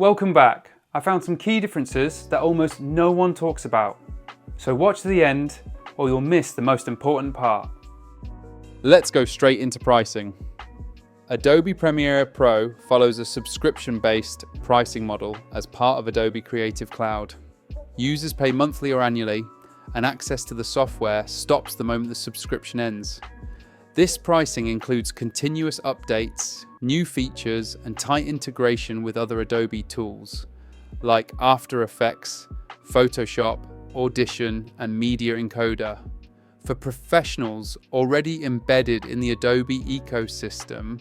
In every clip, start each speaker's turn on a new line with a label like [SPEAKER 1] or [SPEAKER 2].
[SPEAKER 1] Welcome back. I found some key differences that almost no one talks about. So watch to the end or you'll miss the most important part. Let's go straight into pricing. Adobe Premiere Pro follows a subscription-based pricing model as part of Adobe Creative Cloud. Users pay monthly or annually, and access to the software stops the moment the subscription ends. This pricing includes continuous updates, new features, and tight integration with other Adobe tools like After Effects, Photoshop, Audition, and Media Encoder. For professionals already embedded in the Adobe ecosystem,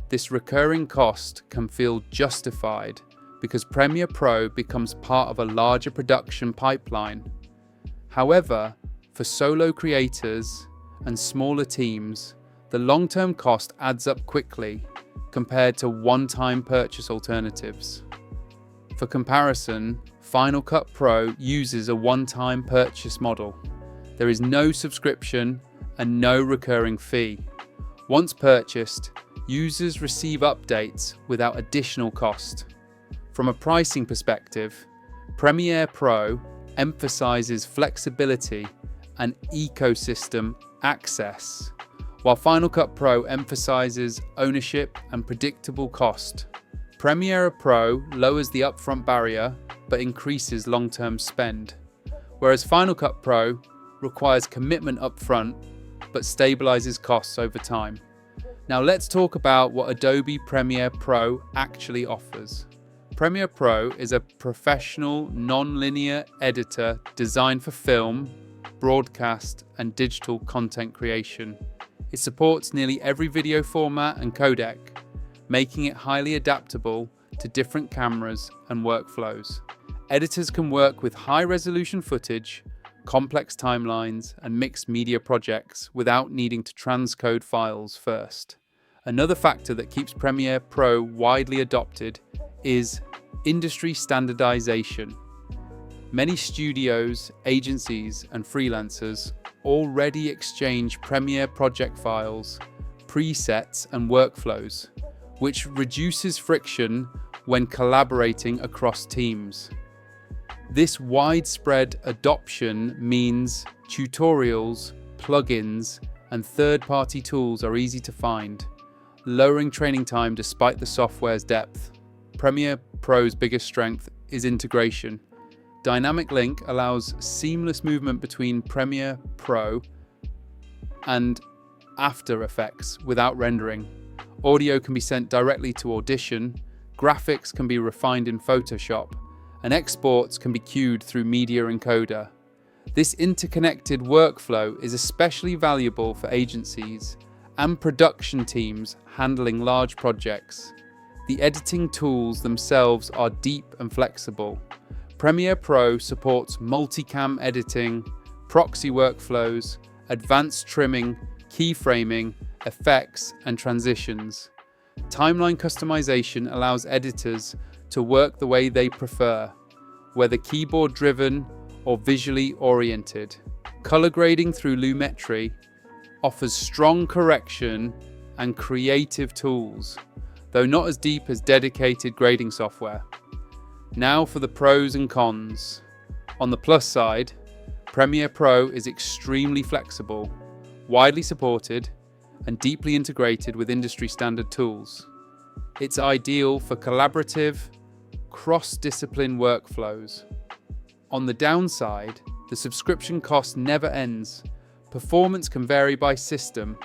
[SPEAKER 1] this recurring cost can feel justified because Premiere Pro becomes part of a larger production pipeline. However, for solo creators and smaller teams, the long-term cost adds up quickly compared to one-time purchase alternatives. For comparison, Final Cut Pro uses a one-time purchase model. There is no subscription and no recurring fee. Once purchased, users receive updates without additional cost. From a pricing perspective, Premiere Pro emphasizes flexibility and ecosystem access, while Final Cut Pro emphasizes ownership and predictable cost. Premiere Pro lowers the upfront barrier but increases long-term spend, whereas Final Cut Pro requires commitment upfront but stabilizes costs over time. Now let's talk about what Adobe Premiere Pro actually offers. Premiere Pro is a professional, non-linear editor designed for film, broadcast, and digital content creation. It supports nearly every video format and codec, making it highly adaptable to different cameras and workflows. Editors can work with high-resolution footage, complex timelines, and mixed media projects without needing to transcode files first. Another factor that keeps Premiere Pro widely adopted is industry standardization. Many studios, agencies, and freelancers already exchange Premiere project files, presets, and workflows, which reduces friction when collaborating across teams. This widespread adoption means tutorials, plugins, and third-party tools are easy to find, lowering training time despite the software's depth. Premiere Pro's biggest strength is integration. Dynamic Link allows seamless movement between Premiere Pro and After Effects without rendering. Audio can be sent directly to Audition, graphics can be refined in Photoshop, and exports can be queued through Media Encoder. This interconnected workflow is especially valuable for agencies and production teams handling large projects. The editing tools themselves are deep and flexible. Premiere Pro supports multicam editing, proxy workflows, advanced trimming, keyframing, effects, and transitions. Timeline customization allows editors to work the way they prefer, whether keyboard-driven or visually oriented. Color grading through Lumetri offers strong correction and creative tools, though not as deep as dedicated grading software. Now for the pros and cons. On the plus side, Premiere Pro is extremely flexible, widely supported, and deeply integrated with industry standard tools. It's ideal for collaborative, cross-discipline workflows. On the downside, the subscription cost never ends, performance can vary by system,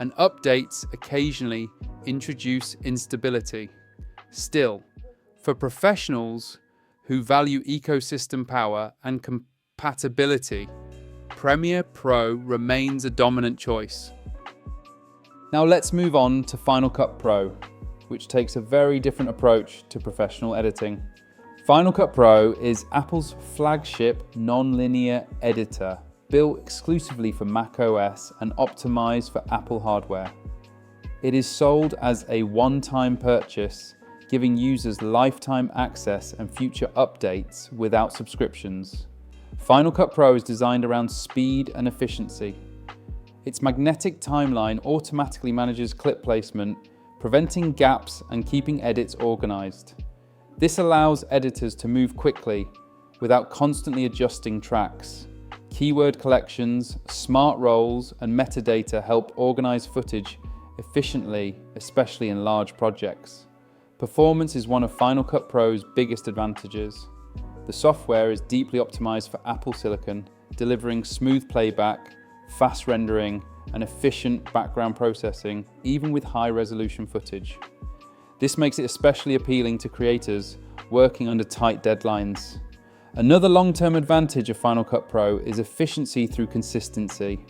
[SPEAKER 1] and updates occasionally introduce instability. Still, for professionals who value ecosystem power and compatibility, Premiere Pro remains a dominant choice. Now let's move on to Final Cut Pro, which takes a very different approach to professional editing. Final Cut Pro is Apple's flagship non-linear editor, built exclusively for macOS and optimized for Apple hardware. It is sold as a one-time purchase, giving users lifetime access and future updates without subscriptions. Final Cut Pro is designed around speed and efficiency. Its magnetic timeline automatically manages clip placement, preventing gaps and keeping edits organized. This allows editors to move quickly without constantly adjusting tracks. Keyword collections, smart roles, and metadata help organize footage efficiently, especially in large projects. Performance is one of Final Cut Pro's biggest advantages. The software is deeply optimized for Apple Silicon, delivering smooth playback, fast rendering, and efficient background processing, even with high-resolution footage. This makes it especially appealing to creators working under tight deadlines. Another long-term advantage of Final Cut Pro is efficiency through consistency.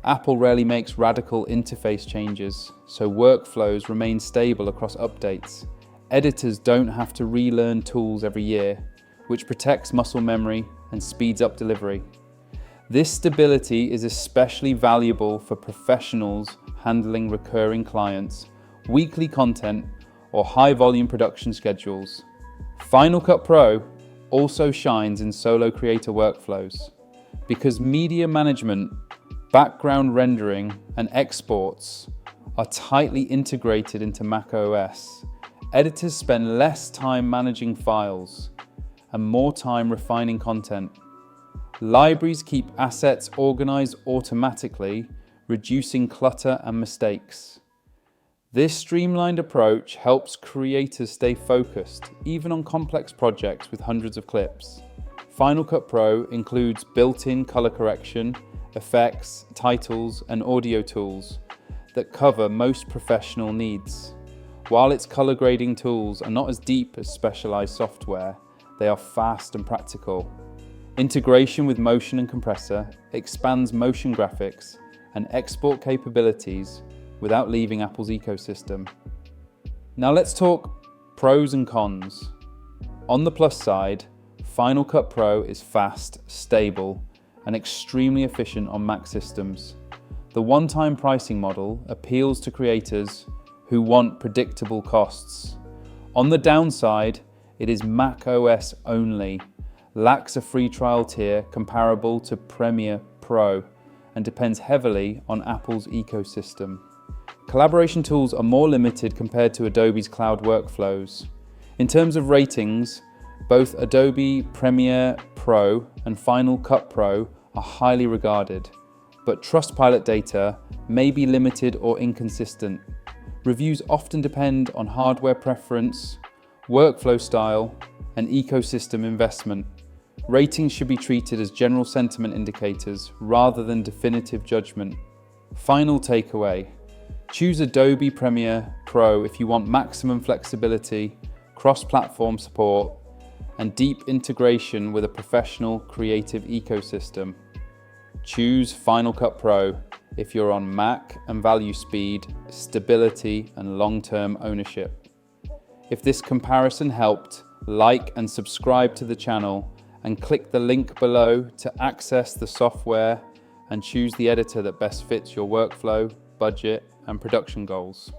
[SPEAKER 1] Apple rarely makes radical interface changes, so workflows remain stable across updates. Editors don't have to relearn tools every year, which protects muscle memory and speeds up delivery. This stability is especially valuable for professionals handling recurring clients, weekly content, or high-volume production schedules. Final Cut Pro also shines in solo creator workflows. Because media management, background rendering, and exports are tightly integrated into macOS, editors spend less time managing files and more time refining content. Libraries keep assets organized automatically, reducing clutter and mistakes. This streamlined approach helps creators stay focused, even on complex projects with hundreds of clips. Final Cut Pro includes built-in color correction, effects, titles, and audio tools that cover most professional needs. While its color grading tools are not as deep as specialized software, they are fast and practical. Integration with motion and compressor expands motion graphics and export capabilities without leaving Apple's ecosystem. Now let's talk pros and cons. On the plus side, Final Cut Pro is fast, stable, and extremely efficient on Mac systems. The one-time pricing model appeals to creators who want predictable costs. On the downside, it is macOS only, lacks a free trial tier comparable to Premiere Pro, and depends heavily on Apple's ecosystem. Collaboration tools are more limited compared to Adobe's cloud workflows. In terms of ratings, both Adobe Premiere Pro and Final Cut Pro are highly regarded, but Trustpilot data may be limited or inconsistent. Reviews often depend on hardware preference, workflow style, and ecosystem investment. Ratings should be treated as general sentiment indicators rather than definitive judgment. Final takeaway: choose Adobe Premiere Pro if you want maximum flexibility, cross-platform support, and deep integration with a professional creative ecosystem. Choose Final Cut Pro if you're on Mac and value speed, stability, and long-term ownership. If this comparison helped, like and subscribe to the channel, and click the link below to access the software and choose the editor that best fits your workflow, budget, and production goals.